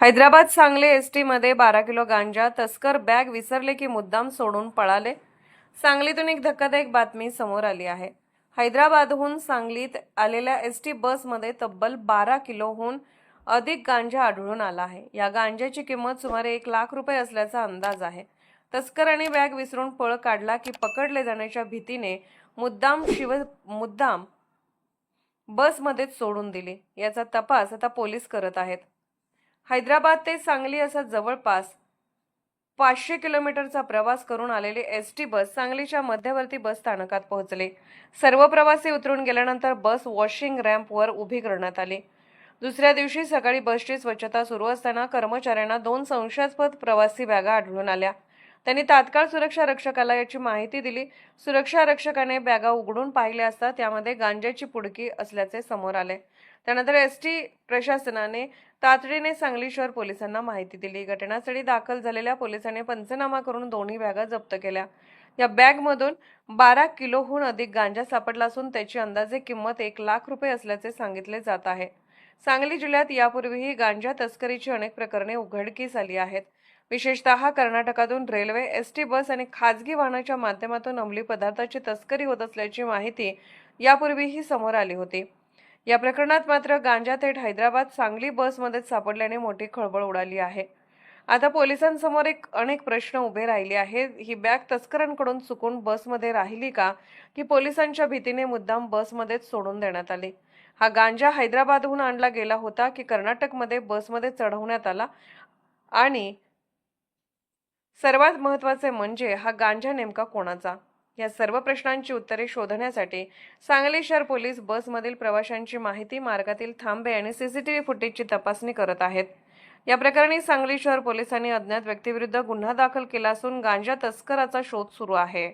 Hyderabad Sangli ST मध्ये 12 kilo गांजा तस्कर बॅग विसरले की मुद्दाम सोडून पळाले। सांगलीतून एक धक्कादायक बातमी समोर आली आहे। हैदराबादहून सांगलीत आलेल्या एसटी बसमध्ये तब्बल 12 किलोहून अधिक गांजा आढळून आला आहे। या गांजाची किंमत सुमारे 1 लाख रुपये असल्याचा अंदाज आहे। तस्करांनी बॅग विसरून पळ काढला की पकडले जाण्याच्या भीतीने मुद्दाम बसमध्येच सोडून दिली। याचा तपास आता पोलीस करत आहेत। हैदराबाद ते सांगली असा जवळपास 500 किलोमीटरचा प्रवास करून आलेली एसटी बस सांगलीच्या मध्यवर्ती बस स्थानकात पोहोचले। सर्व प्रवासी उतरून गेल्यानंतर बस वॉशिंग रॅम्पवर उभी करण्यात आली। दुसऱ्या दिवशी सकाळी बसची स्वच्छता सुरू असताना कर्मचाऱ्यांना 2 संशयास्पद प्रवासी बॅगा आढळून आल्या। त्यांनी तात्काळ सुरक्षा रक्षकाला याची माहिती दिली। सुरक्षा रक्षकाने बॅगा उघडून पाहिले असता त्यामध्ये गांजाची पुडकी असल्याचे समोर आले। त्यानंतर एसटी प्रशासनाने तातडीने सांगली शहर पोलिसांना माहिती दिली। घटनास्थळी दाखल झालेल्या पोलिसांनी पंचनामा करून दोन्ही बॅगा जप्त केल्या। या बॅगमधून 12 किलोहून अधिक गांजा सापडला असून त्याची अंदाजे किंमत 1 लाख रुपये असल्याचे सांगितले जात आहे। सांगली जिल्ह्यात यापूर्वीही गांजा तस्करीची अनेक प्रकरणे उघडकीस आली आहेत। विशेषतः कर्नाटकातून रेल्वे, एसटी बस आणि खासगी वाहनाच्या माध्यमातून अंमली पदार्थाची तस्करी होत असल्याची माहिती यापूर्वीही समोर आली होती। या प्रकरणात मात्र गांजा थेट हैदराबाद सांगली बसमध्ये सापडल्याने मोठी खळबळ उडाली आहे। आता पोलिसांसमोर अनेक प्रश्न उभे राहिले आहेत। ही बॅग तस्करांकडून चुकून बसमध्ये राहिली का की पोलिसांच्या भीतीने मुद्दाम बसमध्येच सोडून देण्यात आली? हा गांजा हैदराबादहून आणला गेला होता की कर्नाटकमध्ये बसमध्ये चढवण्यात आला? आणि सर्वात महत्त्वाचे म्हणजे हा गांजा नेमका कोणाचा? या सर्व प्रश्नांची उत्तरे शोधण्यासाठी सांगली शहर पोलीस बसमधील प्रवाशांची माहिती, मार्गातील थांबे आणि सीसीटीव्ही फुटेजची तपासणी करत आहेत। या प्रकरणी सांगली शहर पोलिसांनी अज्ञात व्यक्तीविरुद्ध गुन्हा दाखल केला असून गांजा तस्कराचा शोध सुरू आहे।